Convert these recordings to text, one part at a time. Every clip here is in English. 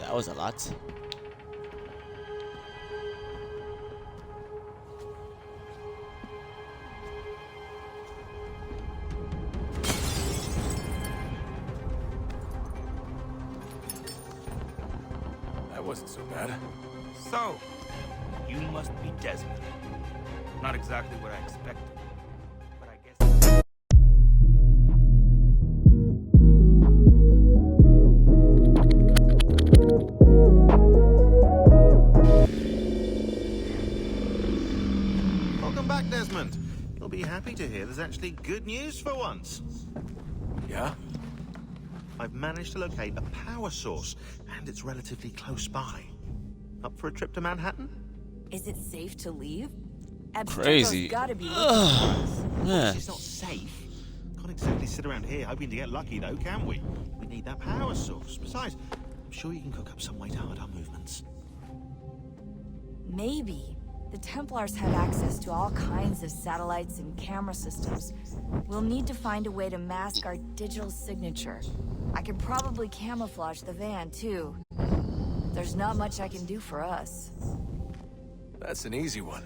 That was a lot. That wasn't so bad. So, you must be Desmond. Not exactly what I expected, but I guess... Welcome back, Desmond. You'll be happy to hear there's actually good news for once. Yeah? I've managed to locate a power source, and it's relatively close by. Up for a trip to Manhattan? Is it safe to leave? Crazy. Abstergo's gotta be Yeah. It's not safe. Can't exactly sit around here hoping to get lucky, though, can we? We need that power source. Besides, I'm sure you can cook up some way to hide our movements. Maybe. The Templars have access to all kinds of satellites and camera systems. We'll need to find a way to mask our digital signature. I can probably camouflage the van, too. There's not much I can do for us. That's an easy one.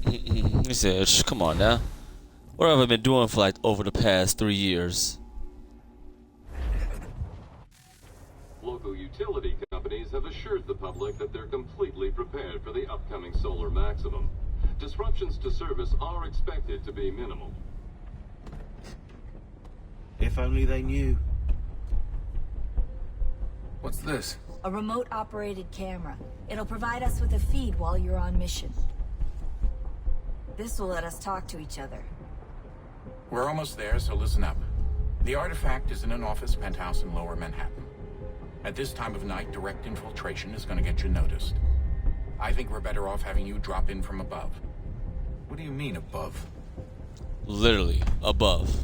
He said, come on now. What have I been doing for like over the past 3 years? Local utility companies have assured the public that they're completely prepared for the upcoming solar maximum. Disruptions to service are expected to be minimal. If only they knew. What's this? A remote-operated camera. It'll provide us with a feed while you're on mission. This will let us talk to each other. We're almost there, so listen up. The artifact is in an office penthouse in Lower Manhattan. At this time of night, direct infiltration is going to get you noticed. I think we're better off having you drop in from above. What do you mean above? Literally above.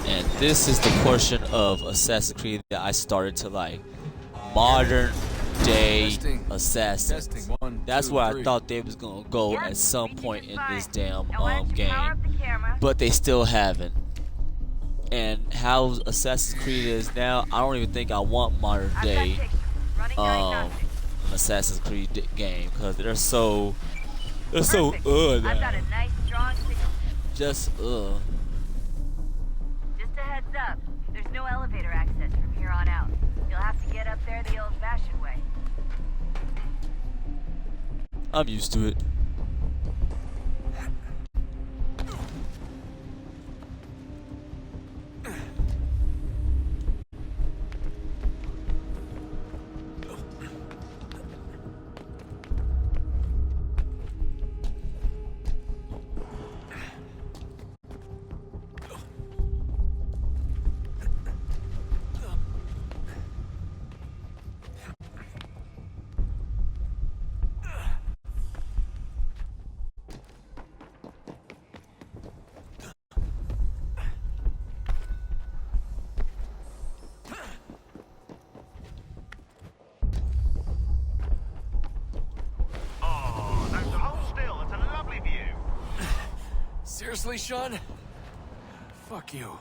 And this is the portion of Assassin's Creed that I started to like. Modern day Testing. assassins. Testing. 1, That's 2, where 3. I thought they was gonna go at some point in this damn Power game, up the camera. but they still haven't. And how Assassin's Creed is now, I don't even think I want modern day Assassin's Creed game because they're so now. I've got a nice strong signal. Just Just a heads up, there's no elevator access from here on out. You'll have to get up there the old-fashioned way. I'm used to it. Seriously, Sean? Fuck you.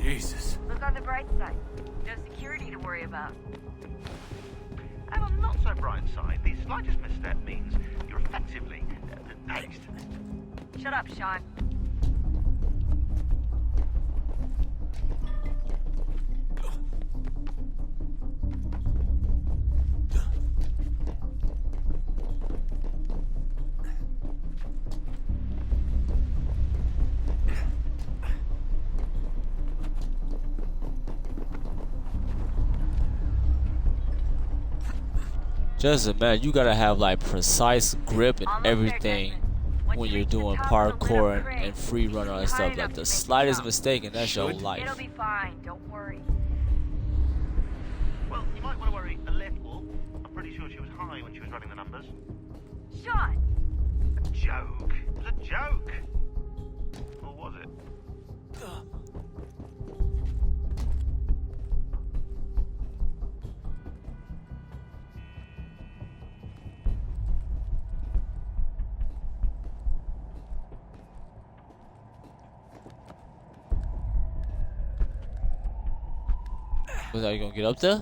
Jesus. Look on the bright side. No security to worry about. And on the not so bright side, the slightest misstep means you're effectively paced. Shut up, Sean. Just imagine, you gotta have like precise grip and Almost there, everything Desmond. Once when you you're reach the doing top of the lit parkour up crane, and free run all that high stuff. enough Like to the make the slightest jump. mistake and that's your Should. life. It'll be fine, don't worry. Well, you might want to worry a little. I'm pretty sure she was high when she was running the numbers. Sean! A joke. It was a joke. Or was it? Was that you gonna get up there?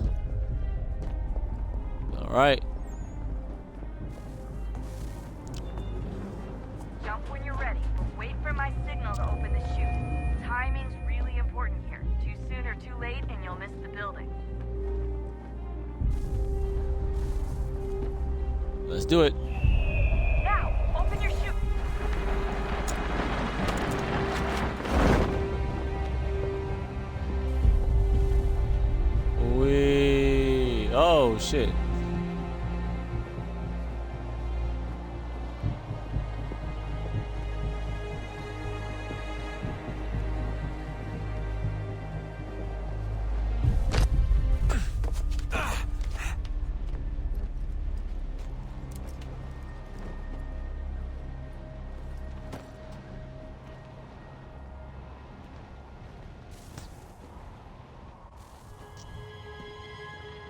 Alright. Jump when you're ready, but wait for my signal to open the chute. Timing's really important here. Too soon or too late, and you'll miss the building. Let's do it. Now, open your chute. Oh shit.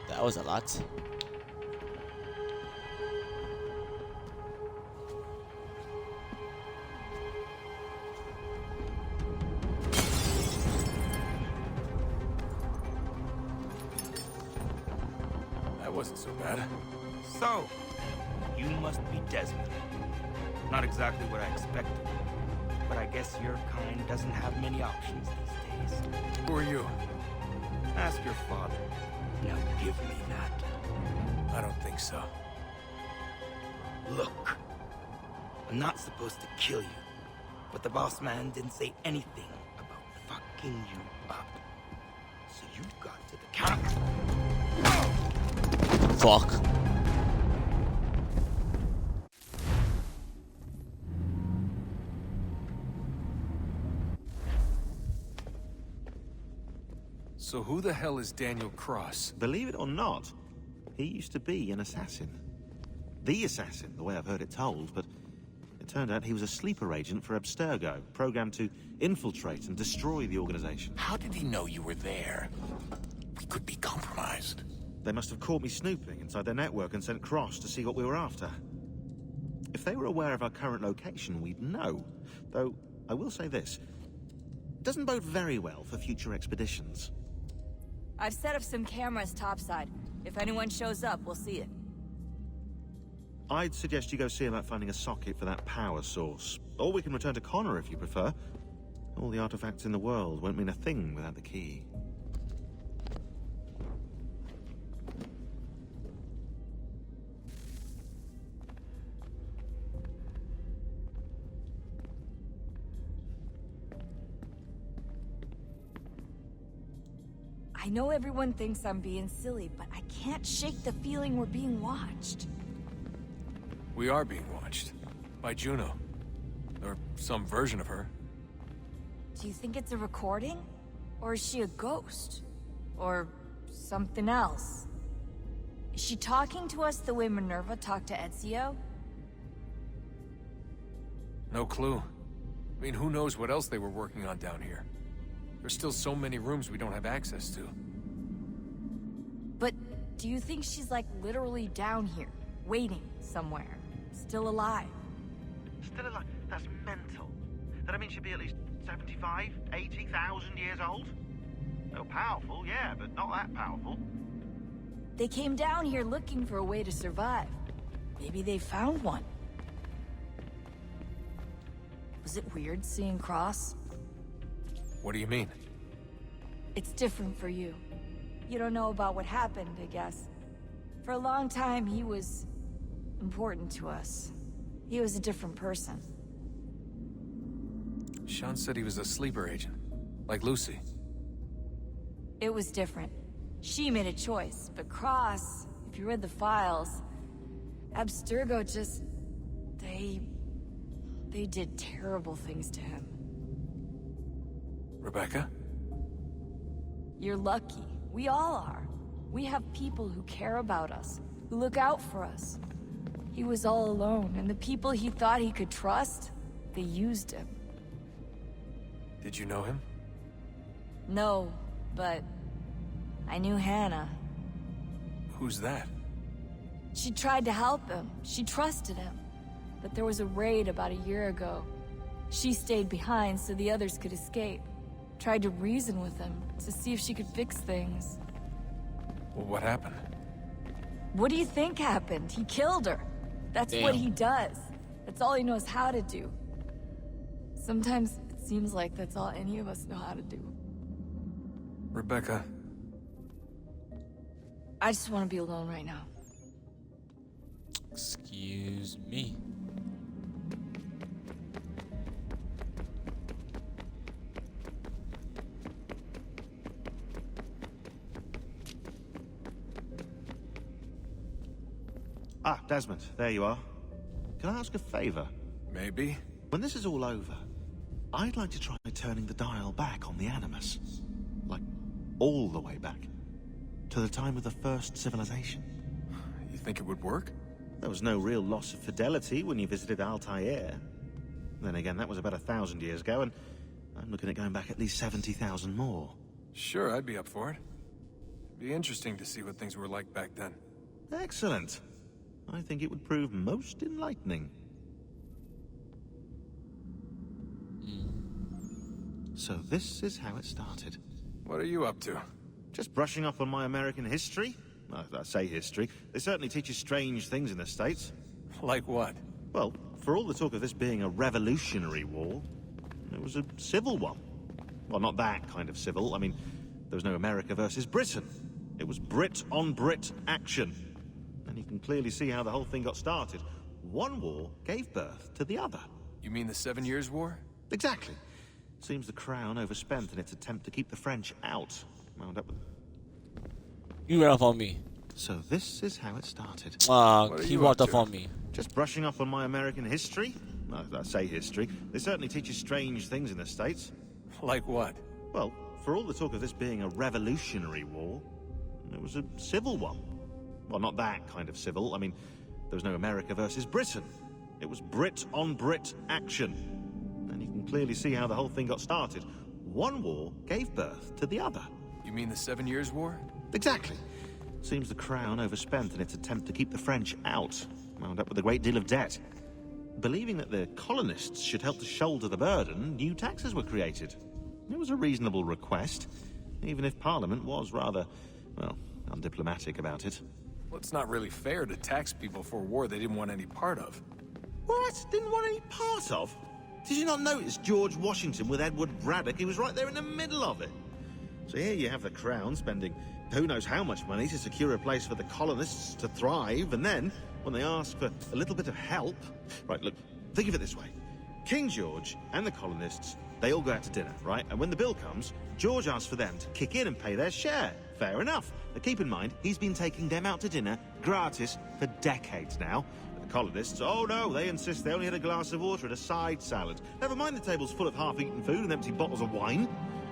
That was a lot. That wasn't so bad. So, you must be Desmond. Not exactly what I expected, but I guess your kind doesn't have many options these days. Who are you? Ask your father. Now give me that. I don't think so. Look, I'm not supposed to kill you, but the boss man didn't say anything about fucking you up. So you got to the counter. Fuck. So who the hell is Daniel Cross? Believe it or not, he used to be an assassin. The assassin, the way I've heard it told, but it turned out he was a sleeper agent for Abstergo, programmed to infiltrate and destroy the organization. How did he know you were there? We could be compromised. They must have caught me snooping inside their network and sent Cross to see what we were after. If they were aware of our current location, we'd know. Though, I will say this. It doesn't bode very well for future expeditions. I've set up some cameras topside. If anyone shows up, we'll see it. I'd suggest you go see about finding a socket for that power source. Or we can return to Connor if you prefer. All the artifacts in the world won't mean a thing without the key. I know everyone thinks I'm being silly, but I can't shake the feeling we're being watched. We are being watched. By Juno. Or some version of her. Do you think it's a recording? Or is she a ghost? Or something else? Is she talking to us the way Minerva talked to Ezio? No clue. I mean, who knows what else they were working on down here? There's still so many rooms we don't have access to. But do you think she's like literally down here, waiting somewhere, still alive? Still alive? That's mental. That I mean she'd be at least 75, 80,000 years old? Oh, powerful, yeah, but not that powerful. They came down here looking for a way to survive. Maybe they found one. Was it weird seeing Cross? What do you mean? It's different for you. You don't know about what happened, I guess. For a long time, he was important to us. He was a different person. Sean said he was a sleeper agent. Like Lucy. It was different. She made a choice, but Cross, if you read the files, Abstergo just... They did terrible things to him. Rebecca? You're lucky. We all are. We have people who care about us, who look out for us. He was all alone, and the people he thought he could trust, they used him. Did you know him? No, but I knew Hannah. Who's that? She tried to help him. She trusted him. But there was a raid about a year ago. She stayed behind so the others could escape. Tried to reason with him to see if she could fix things. Well, what happened? What do you think happened? He killed her. That's what Damn. he does. That's all he knows how to do. Sometimes it seems like that's all any of us know how to do. Rebecca. I just want to be alone right now. Excuse me. Ah, Desmond, there you are. Can I ask a favor? Maybe. When this is all over, I'd like to try turning the dial back on the Animus. Like, all the way back. To the time of the first civilization. You think it would work? There was no real loss of fidelity when you visited Altair. Then again, that was about 1,000 years ago, and I'm looking at going back at least 70,000 more. Sure, I'd be up for it. It'd be interesting to see what things were like back then. Excellent. I think it would prove most enlightening. So this is how it started. What are you up to? Just brushing up on my American history. I say history. They certainly teach you strange things in the States. Like what? Well, for all the talk of this being a revolutionary war, it was a civil one. Well, not that kind of civil. I mean, there was no America versus Britain. It was Brit on Brit action. And you can clearly see how the whole thing got started. One war gave birth to the other. You mean the 7 Years' War? Exactly. Seems the Crown overspent in its attempt to keep the French out. Wound up with... You ran off on me. So this is how it started. What are He you walked up off to? on me. Just brushing up on my American history. I say history. They certainly teach you strange things in the States. Like what? Well, for all the talk of this being a revolutionary war, it was a civil one. Well, not that kind of civil. I mean, there was no America versus Britain. It was Brit on Brit action. And you can clearly see how the whole thing got started. One war gave birth to the other. You mean the 7 Years' War? Exactly. Seems the Crown overspent in its attempt to keep the French out. Wound up with a great deal of debt. Believing that the colonists should help to shoulder the burden, new taxes were created. It was a reasonable request, even if Parliament was rather, well, undiplomatic about it. Well, it's not really fair to tax people for a war they didn't want any part of. What? Didn't want any part of? Did you not notice George Washington with Edward Braddock? He was right there in the middle of it. So here you have the Crown spending who knows how much money to secure a place for the colonists to thrive, and then, when they ask for a little bit of help... Right, look, think of it this way. King George and the colonists, they all go out to dinner, right? And when the bill comes, George asks for them to kick in and pay their share. Fair enough. But keep in mind, he's been taking them out to dinner, gratis, for decades now. But the colonists, oh no, they insist they only had a glass of water and a side salad. Never mind the table's full of half-eaten food and empty bottles of wine.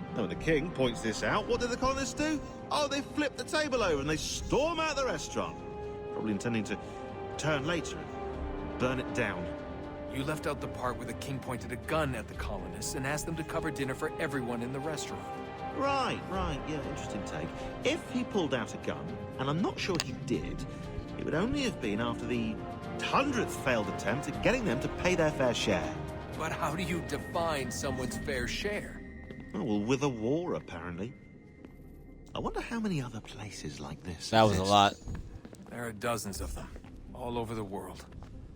And when the king points this out, what do the colonists do? Oh, they flip the table over and they storm out the restaurant. Probably intending to turn later and burn it down. You left out the part where the king pointed a gun at the colonists and asked them to cover dinner for everyone in the restaurant. Right, yeah, interesting take. If he pulled out a gun, and I'm not sure he did, it would only have been after the 100th failed attempt at getting them to pay their fair share. But how do you define someone's fair share? Oh, well, with a war, apparently. I wonder how many other places like this That was a exist. lot. There are dozens of them, all over the world.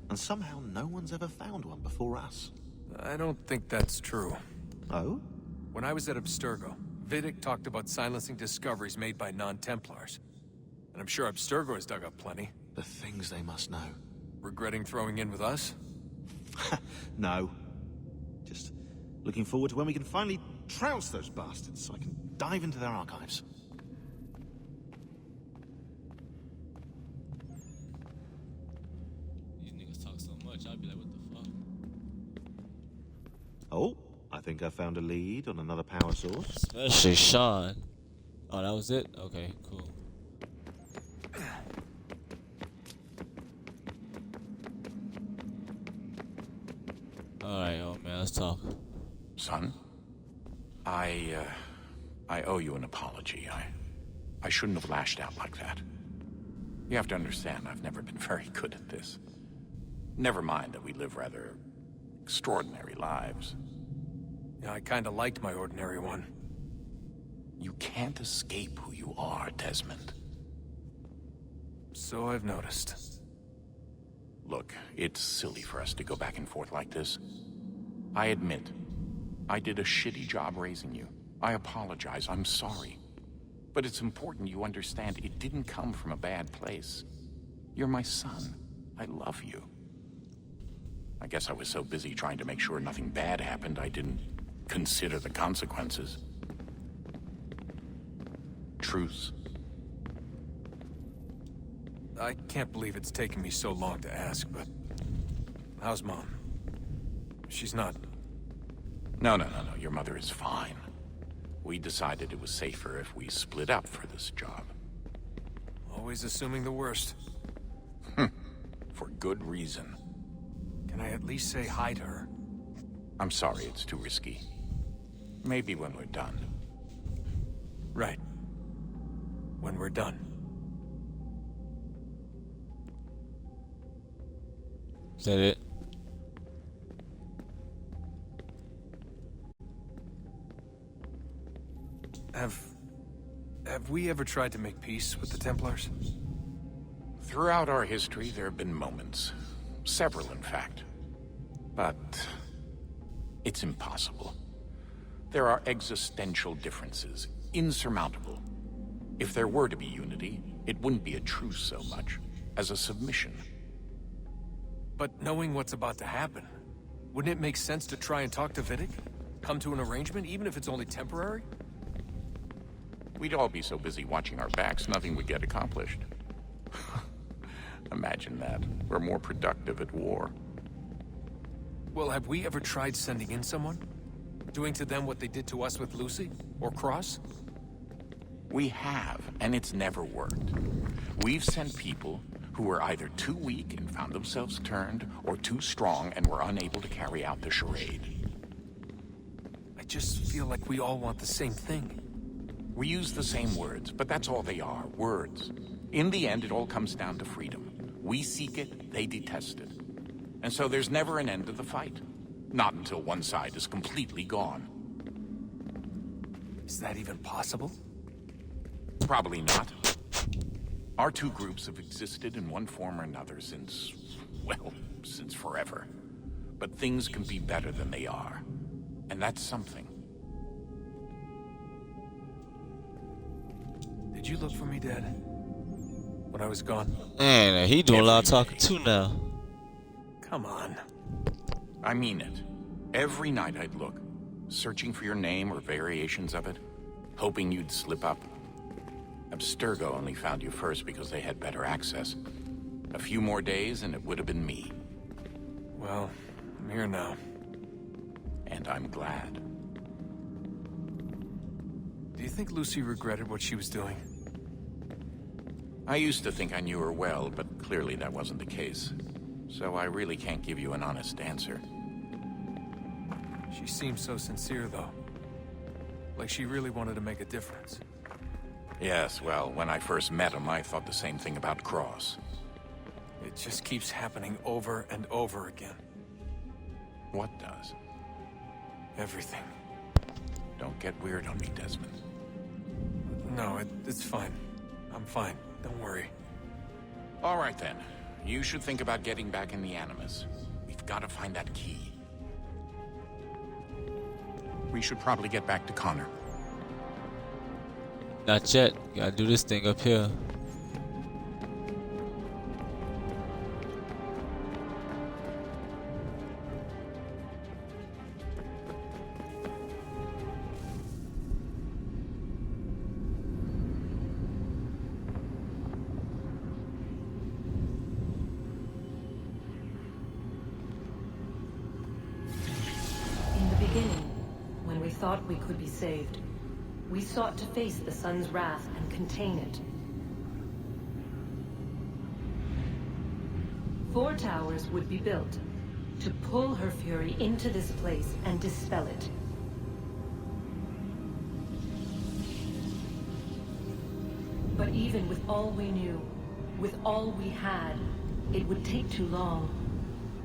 And somehow no one's ever found one before us. I don't think that's true. Oh? When I was at Abstergo, Vidic talked about silencing discoveries made by non-Templars. And I'm sure Abstergo has dug up plenty. The things they must know. Regretting throwing in with us? No. Just looking forward to when we can finally trounce those bastards so I can dive into their archives. think I found a lead on another power source. Especially Sean. Oh, that was it? Okay, cool. Alright, oh man, let's talk. Son, I owe you an apology. I shouldn't have lashed out like that. You have to understand, I've never been very good at this. Never mind that we live rather extraordinary lives. Yeah, I kinda liked my ordinary one. You can't escape who you are, Desmond. So I've noticed. Look, it's silly for us to go back and forth like this. I admit, I did a shitty job raising you. I apologize, I'm sorry. But it's important you understand it didn't come from a bad place. You're my son. I love you. I guess I was so busy trying to make sure nothing bad happened, I didn't consider the consequences. Truce. I can't believe it's taken me so long to ask, but... how's Mom? She's not... No. Your mother is fine. We decided it was safer if we split up for this job. Always assuming the worst. For good reason. Can I at least say hi to her? I'm sorry, it's too risky. Maybe when we're done. Right. When we're done. Is that it? Have we ever tried to make peace with the Templars? Throughout our history, there have been moments. Several, in fact. But... it's impossible. There are existential differences, insurmountable. If there were to be unity, it wouldn't be a truce so much as a submission. But knowing what's about to happen, wouldn't it make sense to try and talk to Vidic? Come to an arrangement, even if it's only temporary? We'd all be so busy watching our backs, nothing would get accomplished. Imagine that. We're more productive at war. Well, have we ever tried sending in someone? Doing to them what they did to us with Lucy? Or Cross? We have, and it's never worked. We've sent people who were either too weak and found themselves turned, or too strong and were unable to carry out the charade. I just feel like we all want the same thing. We use the same words, but that's all they are, words. In the end, it all comes down to freedom. We seek it, they detest it. And so there's never an end to the fight. Not until one side is completely gone. Is that even possible? Probably not. Our two groups have existed in one form or another since, well, since forever. But things can be better than they are. And that's something. Did you look for me, Dad? When I was gone? Man, he doing a lot of talking too now. Come on. I mean it. Every night I'd look, searching for your name or variations of it, hoping you'd slip up. Abstergo only found you first because they had better access. A few more days and it would have been me. Well, I'm here now. And I'm glad. Do you think Lucy regretted what she was doing? I used to think I knew her well, but clearly that wasn't the case. So I really can't give you an honest answer. She seemed so sincere, though. Like she really wanted to make a difference. Yes, well, when I first met him, I thought the same thing about Cross. It just keeps happening over and over again. What does? Everything. Don't get weird on me, Desmond. No, it's fine. I'm fine. Don't worry. All right, then. You should think about getting back in the Animus. We've got to find that key. We should probably get back to Connor. Not yet. Gotta do this thing up here. In the beginning, when we thought we could be saved, we sought to face the sun's wrath and contain it. 4 towers would be built to pull her fury into this place and dispel it. But even with all we knew, with all we had, it would take too long.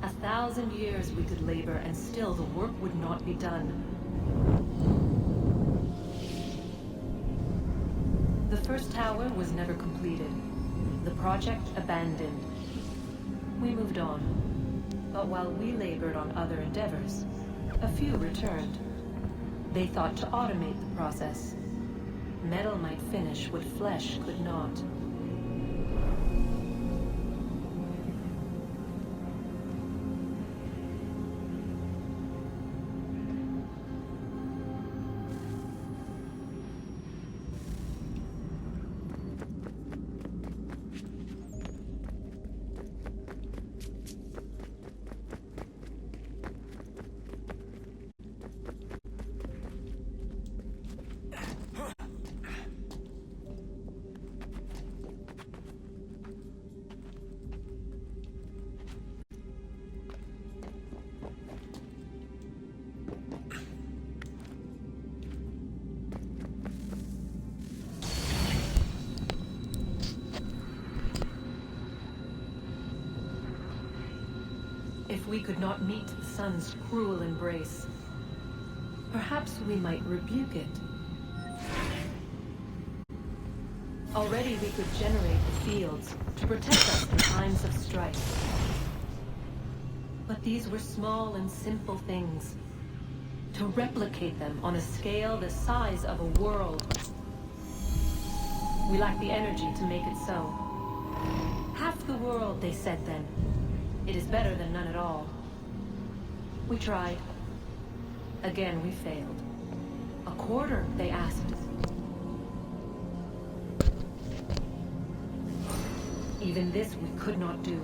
1,000 years we could labor and still the work would not be done. The first tower was never completed. The project abandoned. We moved on. But while we labored on other endeavors, a few returned. They thought to automate the process. Metal might finish what flesh could not. If we could not meet the sun's cruel embrace, perhaps we might rebuke it. Already we could generate the fields to protect us in times of strife. But these were small and simple things. To replicate them on a scale the size of a world. We lack the energy to make it so. Half the world, they said then. It is better than none at all. We tried. Again, we failed. A quarter, they asked. Even this we could not do.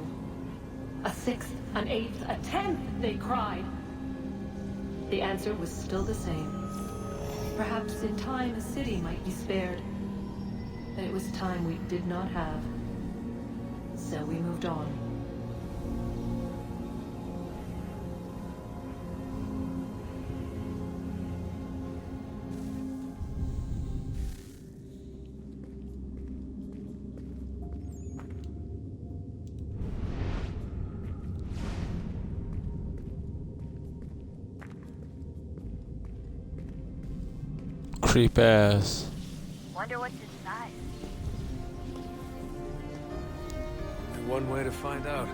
A 6th, an 8th, a 10th, they cried. The answer was still the same. Perhaps in time a city might be spared. But it was time we did not have. So we moved on. Creep ass. Wonder what's inside. Only one way to find out.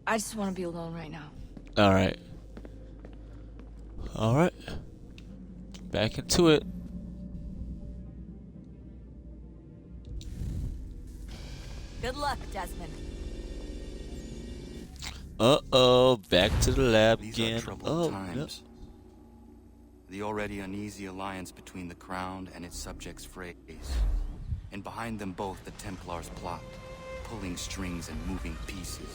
I just want to be alone right now. Alright. Alright. Back into it. Good luck, Desmond. Uh-oh. Back to the lab These again. are troubled Oh, times. The already uneasy alliance between the Crown and its subjects frays. And behind them both the Templars plot, pulling strings and moving pieces.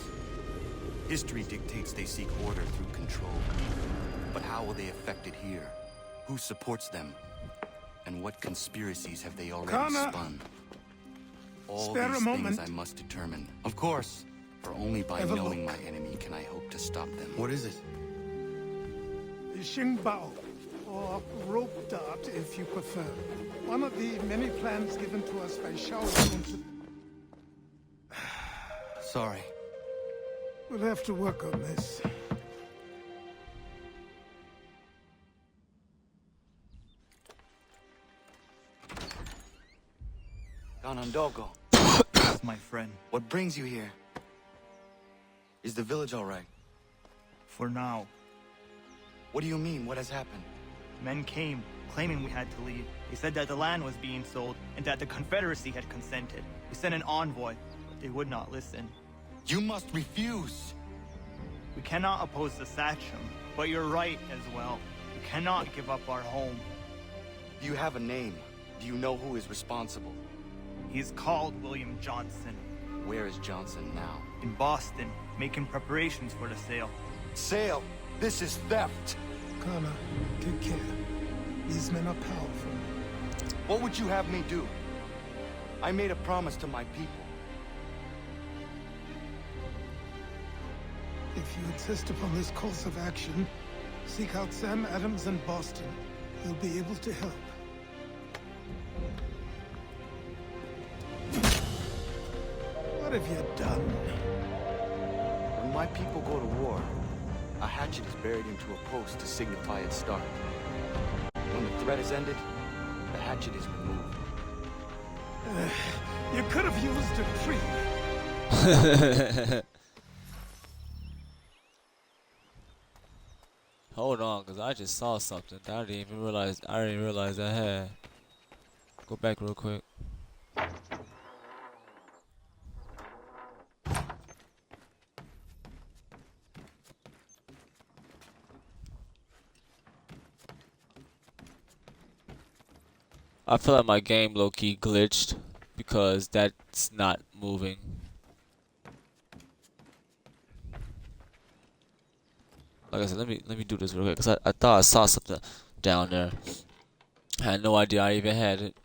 History dictates they seek order through control. But how will they affect it here? Who supports them? And what conspiracies have they already spun? All Spare these a moment. things I must determine. Of course, for only by Have a knowing look. my enemy can I hope to stop them. What is it? The Xingbao, or rope dart if you prefer. One of the many plans given to us by Shao Yun. Sorry. We'll have to work on this. Anandogo, Yes, my friend. what brings you here? Is the village all right? For now. What do you mean? What has happened? Men came, claiming we had to leave. They said that the land was being sold, and that the Confederacy had consented. We sent an envoy, but they would not listen. You must refuse! We cannot oppose the Sachem, but you're right as well. We cannot give up our home. Do you have a name? Do you know who is responsible? He is called William Johnson. Where is Johnson now? In Boston, making preparations for the sale. Sale! This is theft! Connor, take care. These men are powerful. What would you have me do? I made a promise to my people. If you insist upon this course of action, seek out Sam Adams in Boston. He'll be able to help. What have you done? When my people go to war, a hatchet is buried into a post to signify its start. When the threat is ended, the hatchet is removed. You could have used a tree. Hold on, cause I just saw something that I didn't even realize I had. Go back real quick. I feel like my game low-key glitched because that's not moving. Like I said, let me do this real quick because I thought I saw something down there. I had no idea I even had it.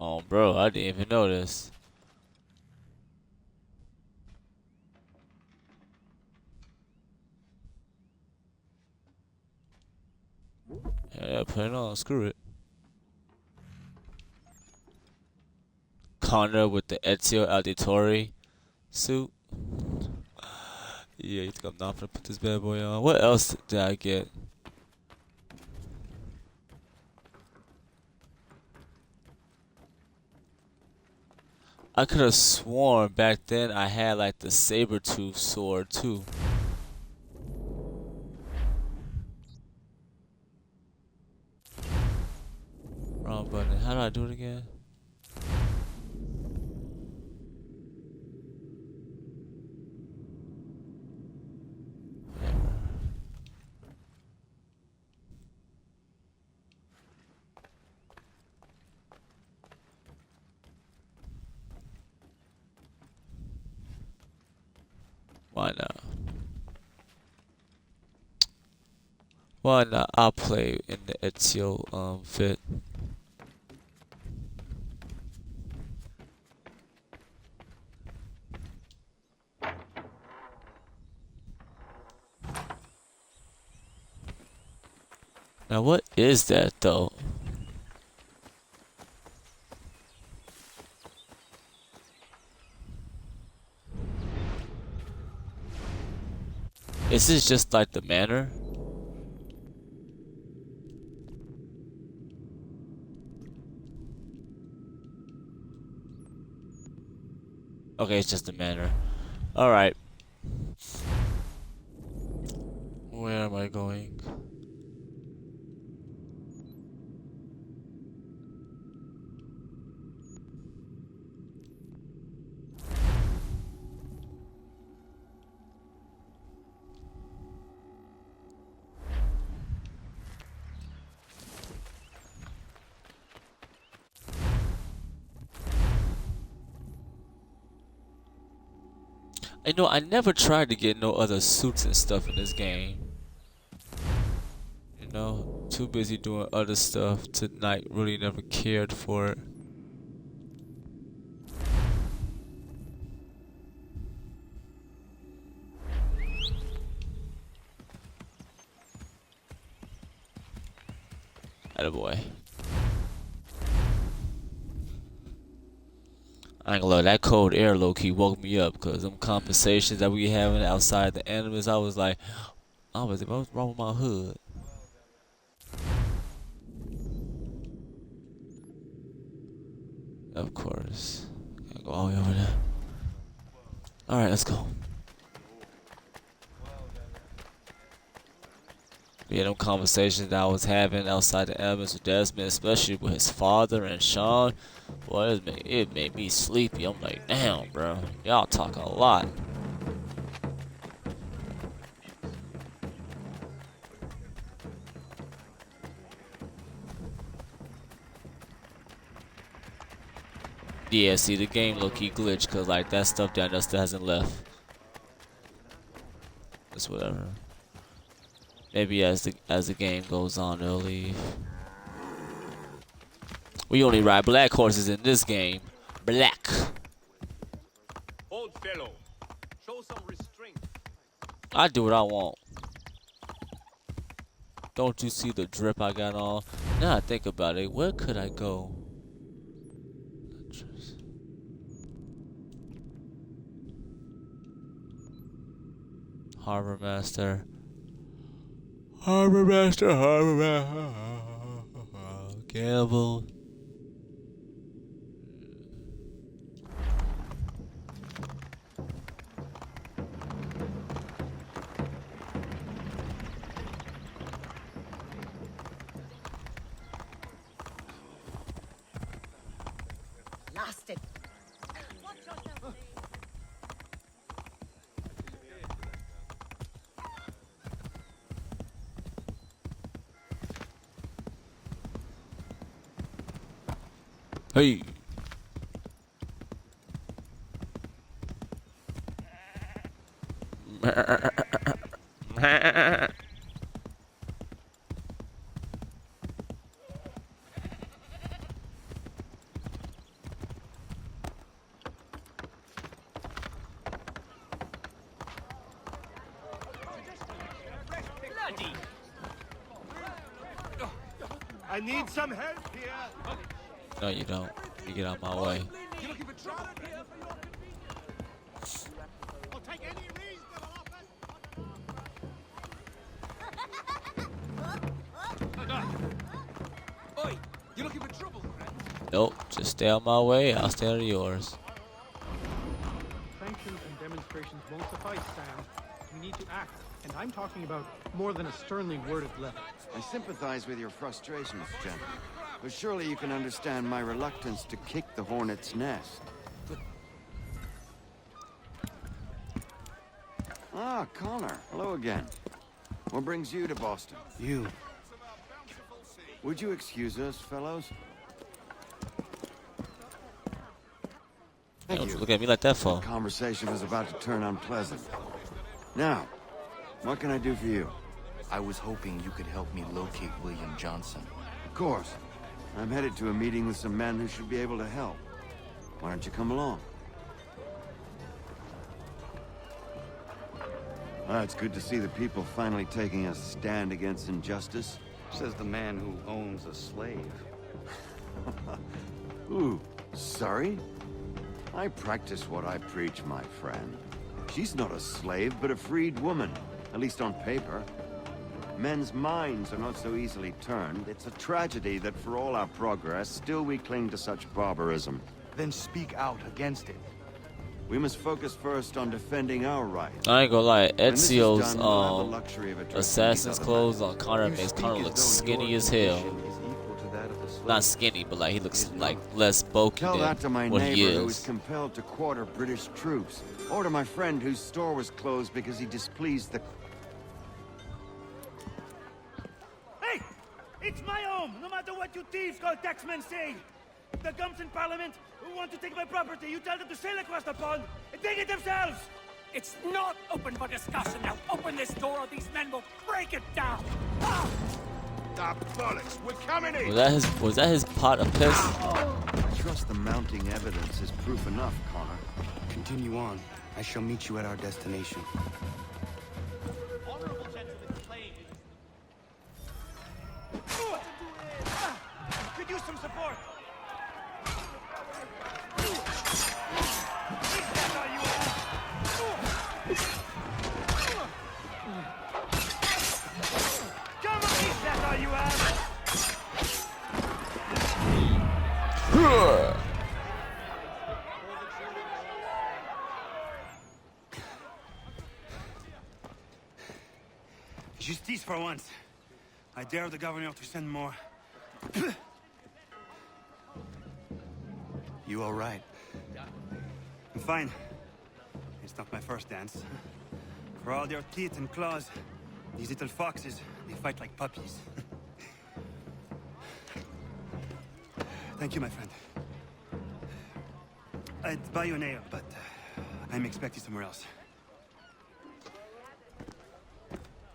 Oh, bro, I didn't even notice. Yeah, put it on. Screw it. Connor with the Ezio Auditore suit. Yeah, you think I'm not gonna put this bad boy on? What else did I get? I could have sworn back then I had like the saber-tooth sword too. Wrong button. How do I do it again? Why not? Why not? I'll play in the Ezio fit. Now what is that though? Is this just like the manor? Okay, it's just the manor. Alright. Where am I going? I know I never tried to get no other suits and stuff in this game. You know, too busy doing other stuff tonight. Really never cared for it. Attaboy. I ain't gonna lie, that cold air low-key woke me up because them conversations that we having outside the enemies, I was like, what's wrong with my hood? Of course. Gotta go all the way over there. Alright, let's go. Yeah, them conversations that I was having outside the ambulance with Desmond, especially with his father and Sean, boy, it made me sleepy. I'm like, damn, bro. Y'all talk a lot. Yeah, see, the game low-key glitched, cause like that stuff down there still hasn't left. It's whatever. Maybe as the game goes on, they'll leave. We only ride black horses in this game. Black. Old fellow, show some restraint. I do what I want. Don't you see the drip I got on? Now I think about it, where could I go? Harbor Master. Harbor Master, Harbor Master. Gamble. Lost it. Hey. I need some help here. No, you don't. You get out of my way. You looking for trouble? I'll take any reasonable offer. Oi, you looking for trouble, friend? Nope. Just stay out my way. I'll stay out of yours. Sanctions and demonstrations won't suffice, Sam. We need to act, and I'm talking about more than a sternly worded letter. I sympathize with your frustrations, gentlemen. But surely you can understand my reluctance to kick the hornet's nest. Ah, Connor. Hello again. What brings you to Boston? You. Would you excuse us, fellows? Thank Don't you. you look at me like that for? The conversation was about to turn unpleasant. Now, what can I do for you? I was hoping you could help me locate William Johnson. Of course. I'm headed to a meeting with some men who should be able to help. Why don't you come along? It's good to see the people finally taking a stand against injustice. Says the man who owns a slave. Ooh, sorry? I practice what I preach, my friend. She's not a slave, but a freed woman, at least on paper. Men's minds are not so easily turned. It's a tragedy that for all our progress, still we cling to such barbarism. Then speak out against it. We must focus first on defending our rights. I ain't gonna lie, When this is Ezio's done, we'll have the luxury of addressing assassin's these other clothes matters. on Connor You makes speak Connor as look though skinny your as hell. condition is equal to that of the slave. Not skinny, but like he looks Is like not. less bulky Tell that to than my what he neighbor who is is. compelled to quarter British troops. Or to my friend whose store was closed because he displeased the... Hey! It's my home, no matter what you thieves called taxmen say! The gums in Parliament who want to take my property, you tell them to sail across the pond and take it themselves! It's not open for discussion now. Open this door or these men will break it down. Ah! Ah, bollocks, we're coming in! Was that his pot of piss? I trust the mounting evidence is proof enough, Connor. Continue on. I shall meet you at our destination. Honorable gentlemen, claim. Could use some support! Is that all you have? Justice for once. I dare the governor to send more. You all right? I'm fine. It's not my first dance. For all their teeth and claws, these little foxes, they fight like puppies. Thank you, my friend. I'd buy you an ale, but I'm expecting somewhere else.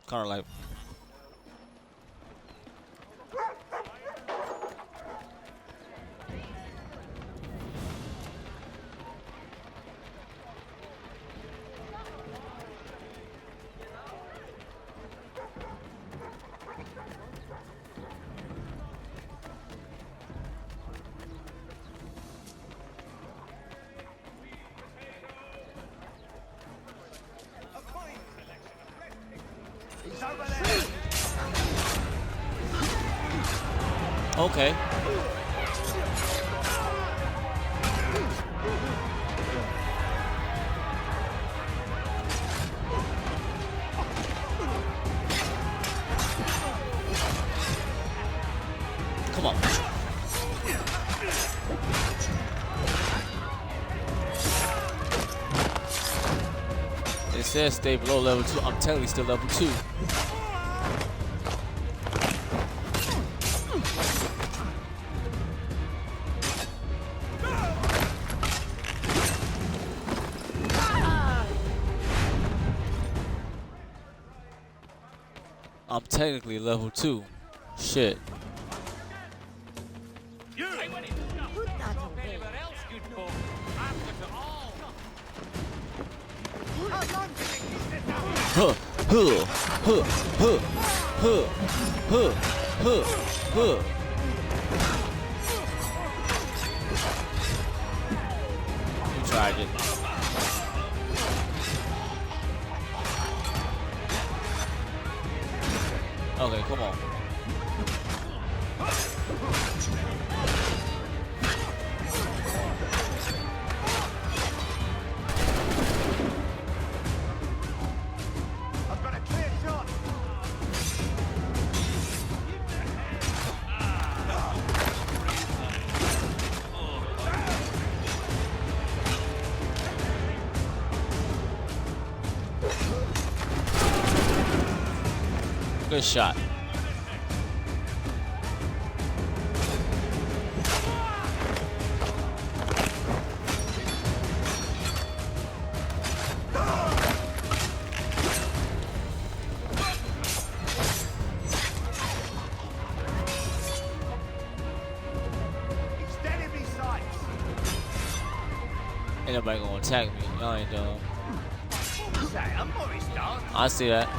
Kind of like. Okay. Come on. It says stay below level 2. I'm technically still level 2. I'm technically level 2. Shit. Huh, huh, huh, huh, huh, huh, huh, huh. You tried it. Okay, come on. I've got a clear shot. Good shot. Extended me sights. Ain't nobody gonna attack me. Y'all ain't dumb. Say, I'm Maurice Dart. I see that.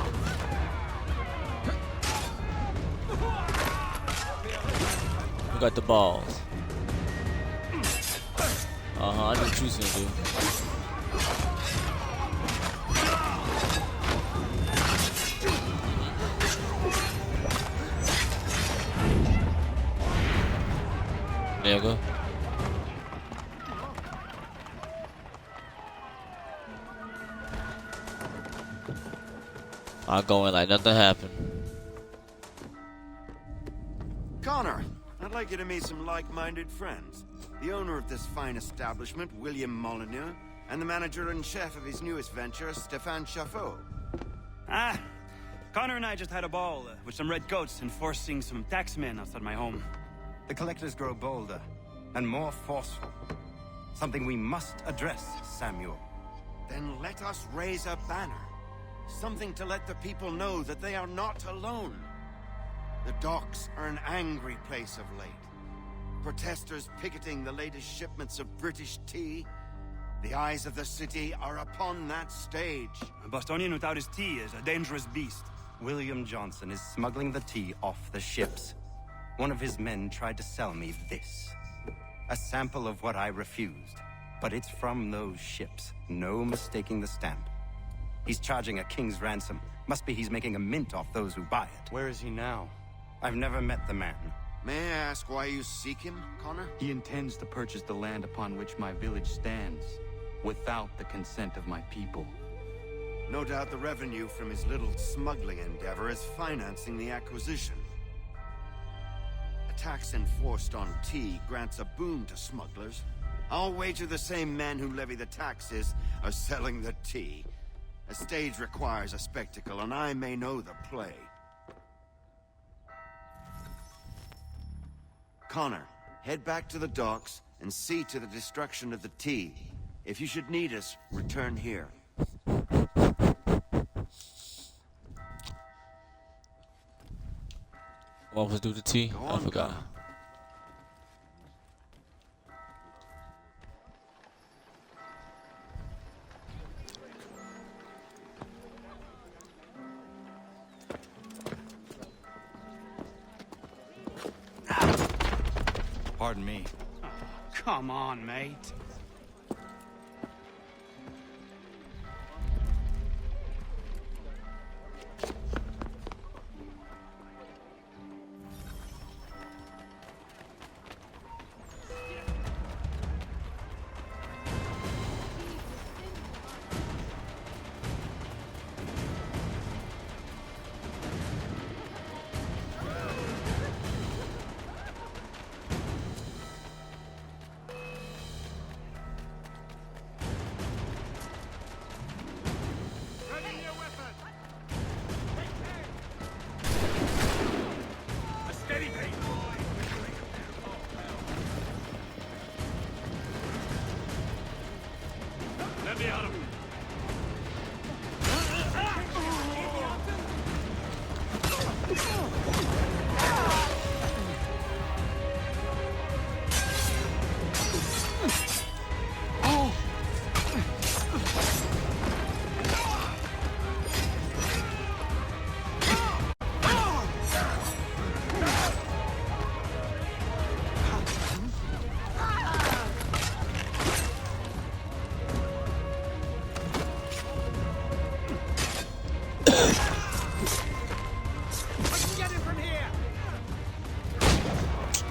Who got the balls? Uh-huh, I know what you was gonna do. Nigga. I'll go in like nothing happened. Connor, I'd like you to meet some like-minded friends. The owner of this fine establishment, William Molyneux, and the manager and chef of his newest venture, Stéphane Chaffeau. Ah, Connor and I just had a ball with some redcoats enforcing some taxmen outside my home. The collectors grow bolder and more forceful. Something we must address, Samuel. Then let us raise a banner. Something to let the people know that they are not alone. The docks are an angry place of late. Protesters picketing the latest shipments of British tea. The eyes of the city are upon that stage. A Bostonian without his tea is a dangerous beast. William Johnson is smuggling the tea off the ships. One of his men tried to sell me this. A sample of what I refused. But it's from those ships. No mistaking the stamp. He's charging a king's ransom. Must be he's making a mint off those who buy it. Where is he now? I've never met the man. May I ask why you seek him, Connor? He intends to purchase the land upon which my village stands, without the consent of my people. No doubt the revenue from his little smuggling endeavor is financing the acquisition. A tax enforced on tea grants a boon to smugglers. I'll wager the same men who levy the taxes are selling the tea. A stage requires a spectacle, and I may know the play. Connor, head back to the docks and see to the destruction of the tea. If you should need us, return here. What was do the tea? I forgot. Connor. Pardon me. Oh, come on, mate. Let me out of here.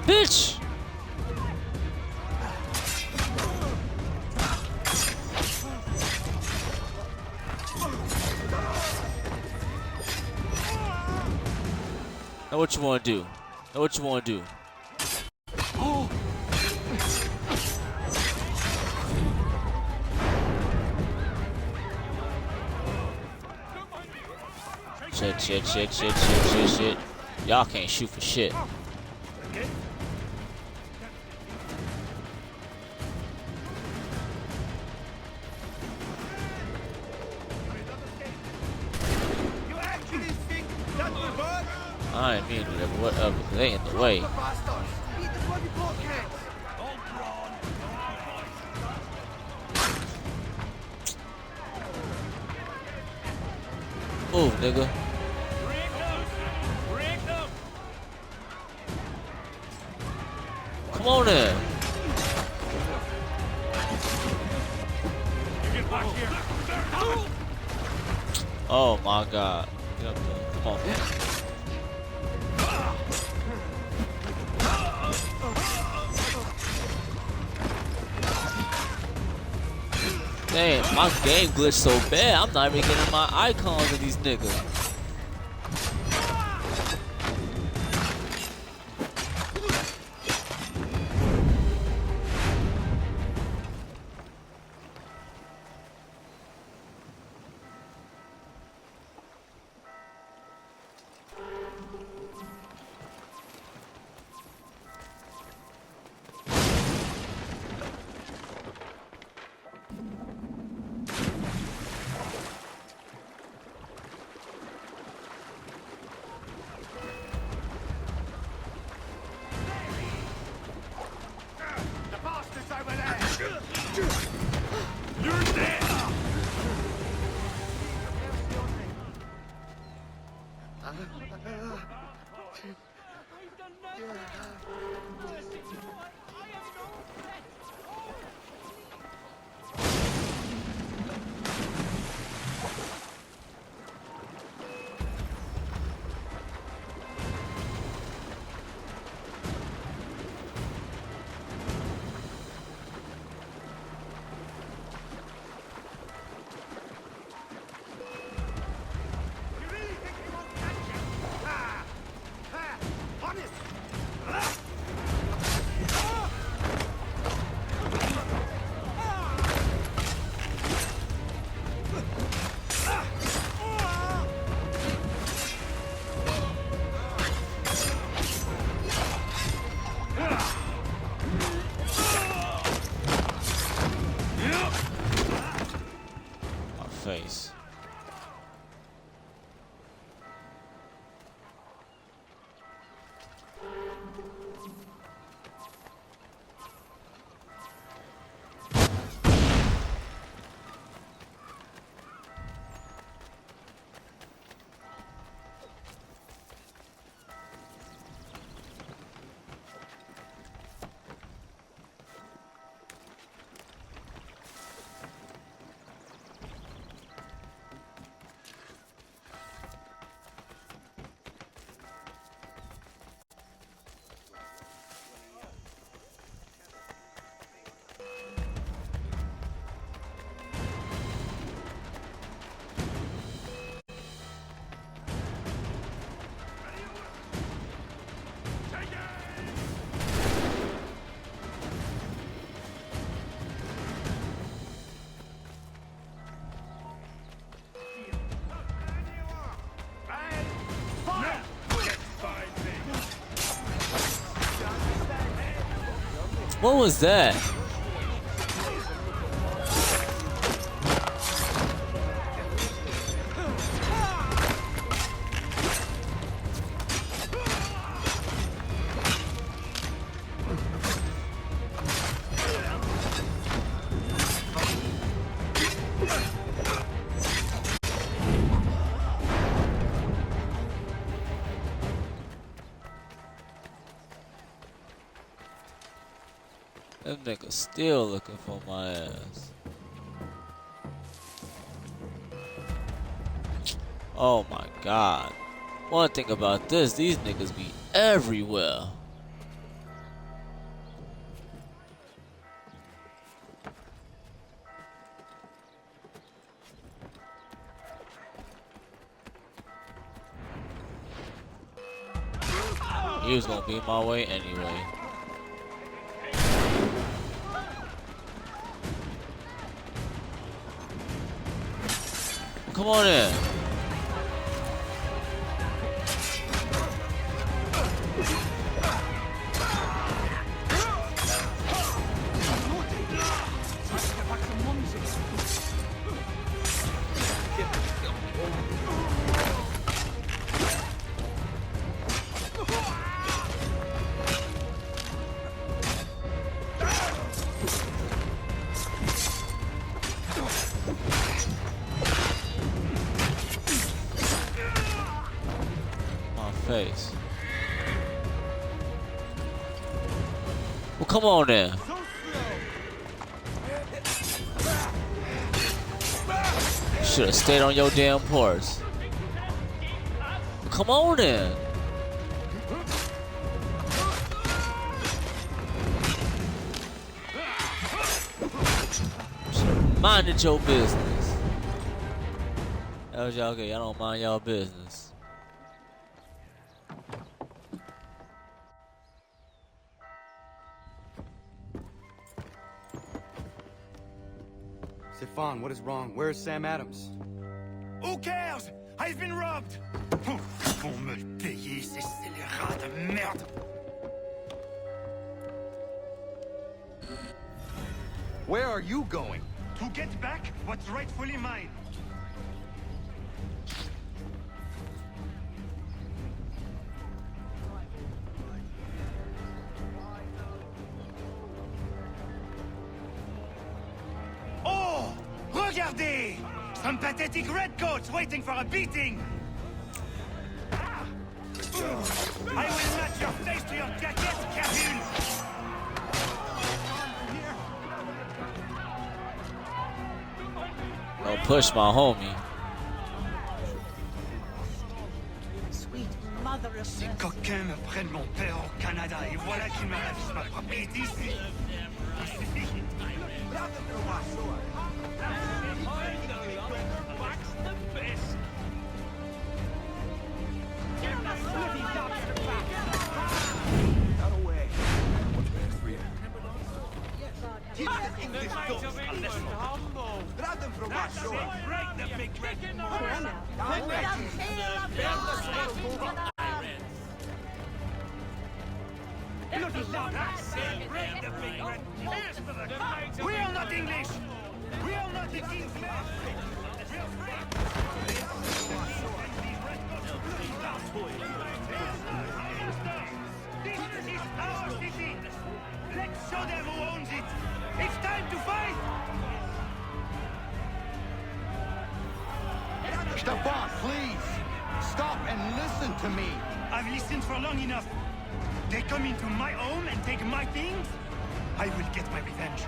Bitch! Know what you want to do. Know what you want to do. Shit. Y'all can't shoot for shit. I ain't mean to, whatever, they in the way. Move, nigga. Come on in. Oh my god. Get up there. Come on. Damn, my game glitched so bad, I'm not even getting my icons of these niggas. What was that? Them niggas still looking for my ass. Oh my god. One thing about this, these niggas be everywhere. He was gonna be my way anyway. Come on in. Face. Well, come on then. You should have stayed on your damn horse. Well, come on then. Should have minded your business. That was y'all okay. Y'all don't mind y'all business. Stefan, what is wrong? Where is Sam Adams? Who cares? I've been robbed! Vont me le payer, ces scélérats de merde! Where are you going? To get back what's rightfully mine. Oh! Regardez! Some pathetic redcoats waiting for a beating! I will match your face to your jacket, Captain! Don't push my homie. Ces coquins me prennent mon père au Canada et voilà qu'ils me ravissent ma propriété ici. Keep the English dogs on this one. Grab them from our shore. Break the big red. We are not English! We are not the king's men! We are This is our city! Let's show them who owns it! It's time to fight! Stefan, please! Stop and listen to me! I've listened for long enough. They come into my home and take my things? I will get my revenge.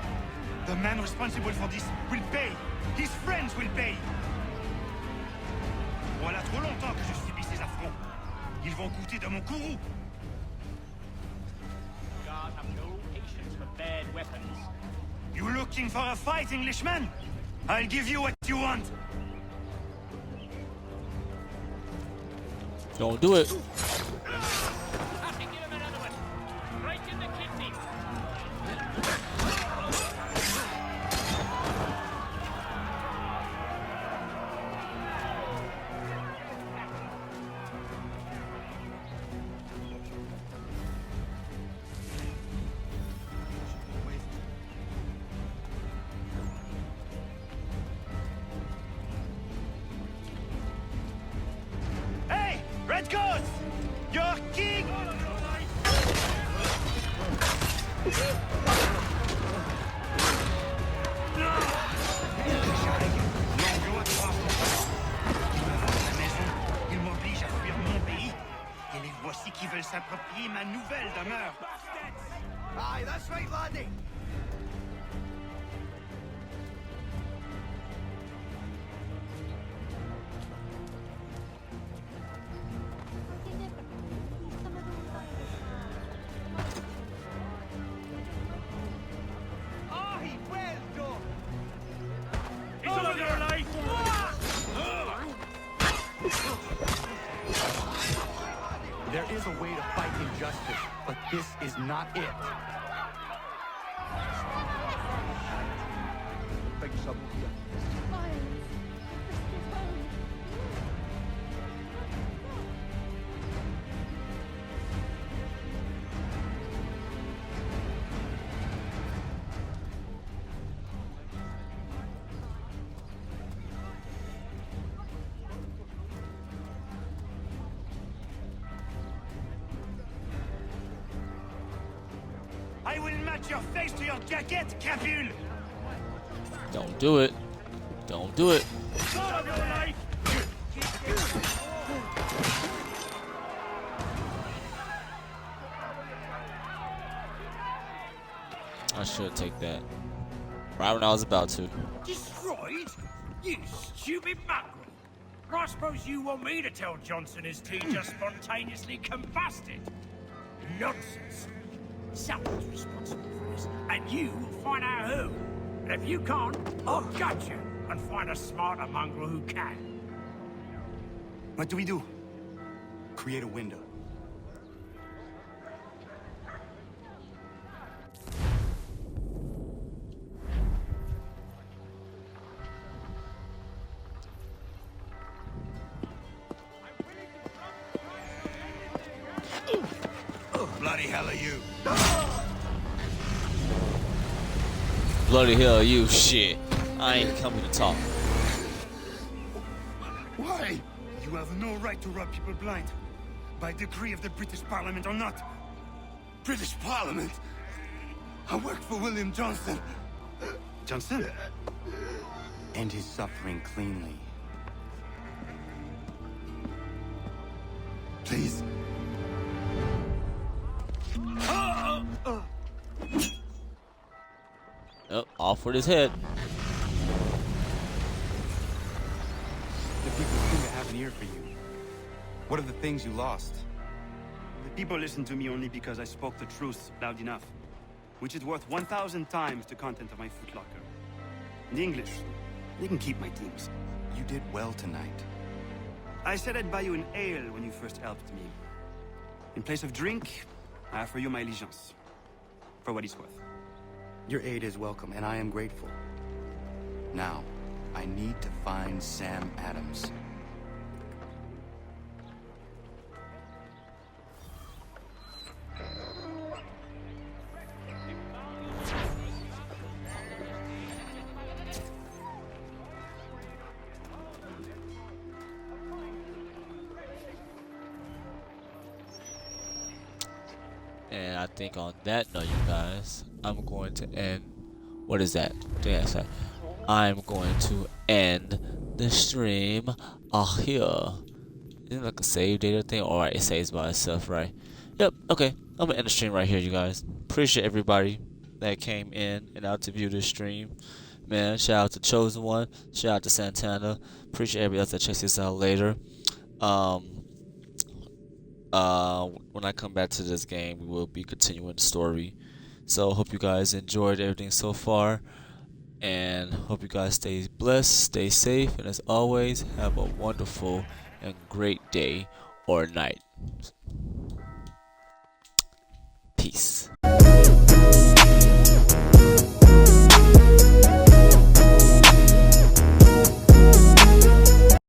The man responsible for this will pay. His friends will pay. Voilà trop longtemps que je subis ces affronts. Ils vont goûter de mon courroux. God have no patience for bad weapons. You looking for a fight, Englishman? I'll give you what you want. Don't do it. Right in the kidney. it goes! Your king! Il m'oblige à fuir mon pays. Et les voici qui veulent s'approprier ma nouvelle demeure. Aye, that's right, laddie. Aye, well done! It's all of your life! There is a way to fight injustice, but this is not it. I will match your face to your jacket, Capule! Don't do it. Don't do it. It's all of your life! I should take that. Right when I was about to. Destroyed? You stupid mackerel. I suppose you want me to tell Johnson his tea just spontaneously combusted. Nonsense. Someone's responsible for this, and you will find out who. And if you can't, I'll gut you and find a smarter mongrel who can. What do we do? Create a window. Bloody hell are you? Bloody hell, you shit. I ain't coming to talk. Why? You have no right to rob people blind. By decree of the British Parliament or not. British Parliament? I work for William Johnson. Johnson? End his suffering cleanly. Please. Oh, off with his head. The people seem to have an ear for you. What are the things you lost? The people listen to me only because I spoke the truth loud enough, which is worth 1,000 times the content of my footlocker. In English, you can keep my teams. You did well tonight. I said I'd buy you an ale when you first helped me. In place of drink, I offer you my allegiance. For what it's worth. Your aid is welcome, and I am grateful. Now, I need to find Sam Adams. And I think on that note, you guys, I'm going to end. What is that? Yes, I'm going to end the stream here. Isn't it like a save data thing? Alright, it saves by itself, right? Yep, okay. I'm gonna end the stream right here, you guys. Appreciate everybody that came in and out to view this stream. Man, shout out to Chosen One. Shout out to Santana. Appreciate everybody else that checks this out later. When I come back to this game, we will be continuing the story. So hope you guys enjoyed everything so far, and hope you guys stay blessed, stay safe, and as always, have a wonderful and great day or night. Peace.